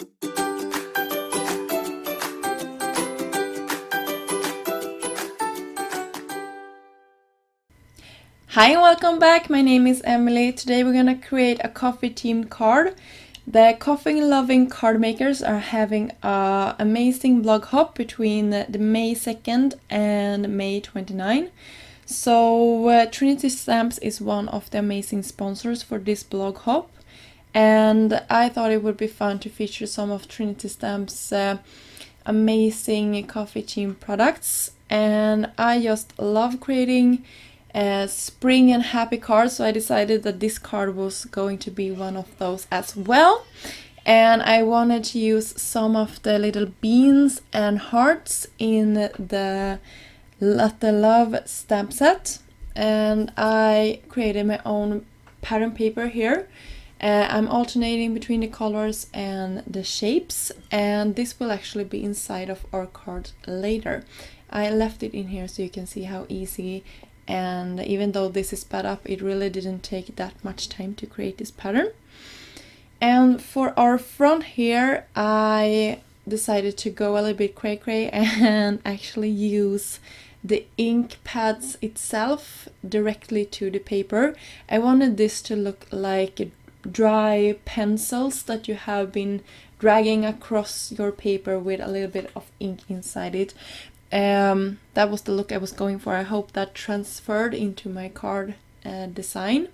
Hi and welcome back, my name is Emily. Today we're gonna create a coffee themed card. The coffee loving card makers are having an amazing blog hop between the May 2nd and May 29. So Trinity Stamps is one of the amazing sponsors for this blog hop, and I thought it would be fun to feature some of Trinity Stamps' amazing coffee themed products. And I just love creating spring and happy cards, so I decided that this card was going to be one of those as well. And I wanted to use some of the little beans and hearts in the Latte Love stamp set, and I created my own pattern paper here. I'm alternating between the colors and the shapes, and this will actually be inside of our card later. I left it in here so you can see how easy, and even though this is sped up, it really didn't take that much time to create this pattern. And for our front here, I decided to go a little bit cray-cray and actually use the ink pads itself directly to the paper. I wanted this to look like dry pencils that you have been dragging across your paper with a little bit of ink inside it. That was the look I was going for. I hope that transferred into my card design.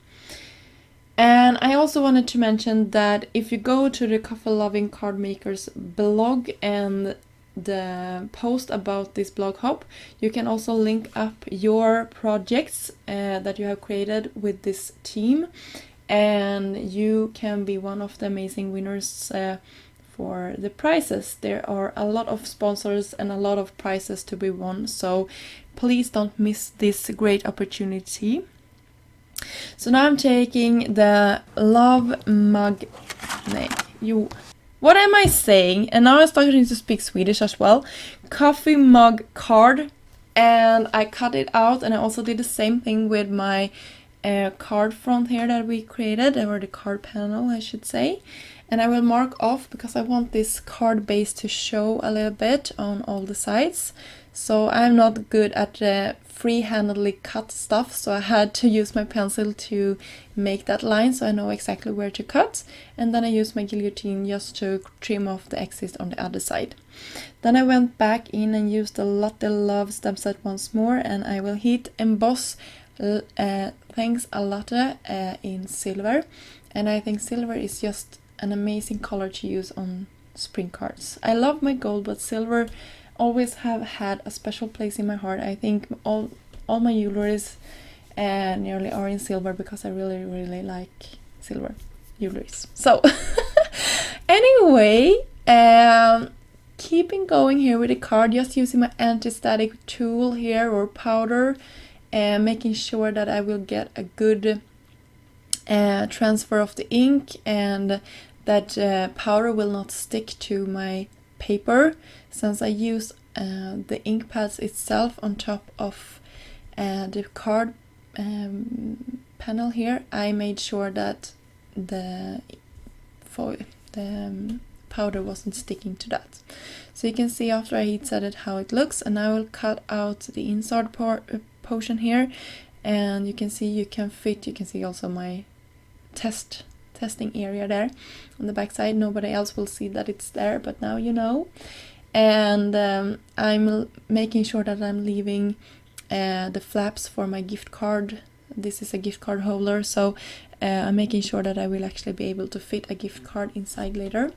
And I also wanted to mention that if you go to the Coffee Loving Card Makers blog and the post about this blog hop, you can also link up your projects that you have created with this team, and you can be one of the amazing winners for the prizes. There are a lot of sponsors and a lot of prizes to be won, so please don't miss this great opportunity. So now I'm taking the love mug. What am I saying? And now I'm starting to speak Swedish as well. Coffee mug card, and I cut it out, and I also did the same thing with my card front here that we created, or the card panel I should say. And I will mark off because I want this card base to show a little bit on all the sides. So I'm not good at free-handedly cut stuff, so I had to use my pencil to make that line so I know exactly where to cut. And then I used my guillotine just to trim off the excess on the other side. Then I went back in and used the Latte Love stamp set once more, and I will hit emboss Thanks a lot in silver. And I think silver is just an amazing color to use on spring cards. I love my gold, but silver always have had a special place in my heart. I think all my jewelries nearly are in silver because I really like silver jewelries. So anyway, keeping going here with the card, just using my anti-static tool here, or powder, and making sure that I will get a good transfer of the ink, and that powder will not stick to my paper, since I use the ink pads itself on top of the card panel here. I made sure that the powder wasn't sticking to that. So you can see after I heat set it how it looks, and I will cut out the inside portion here, and you can see you can see also my testing area there on the back side. Nobody else will see that it's there, but now you know. And I'm making sure that I'm leaving the flaps for my gift card. This is a gift card holder, so I'm making sure that I will actually be able to fit a gift card inside later.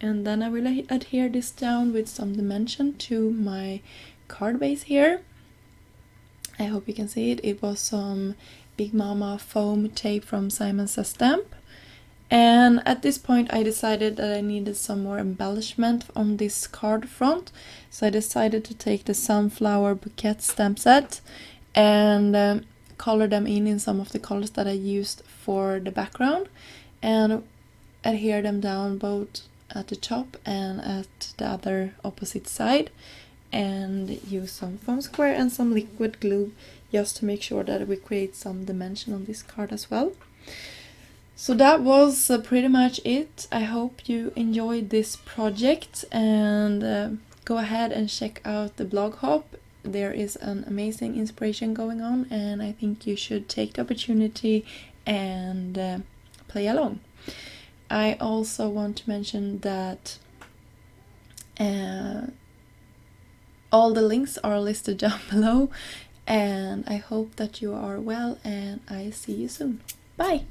And then I will adhere this down with some dimension to my card base here. I hope you can see it. It was some Big Mama foam tape from Simon Says Stamp. And at this point I decided that I needed some more embellishment on this card front. So I decided to take the Sunflower Bouquet stamp set and color them in some of the colors that I used for the background, and adhere them down both at the top and at the other opposite side, and use some foam square and some liquid glue just to make sure that we create some dimension on this card as well. So that was pretty much it. I hope you enjoyed this project, and go ahead and check out the blog hop. There is an amazing inspiration going on, and I think you should take the opportunity and play along. I also want to mention that all the links are listed down below, and I hope that you are well, and I see you soon. Bye!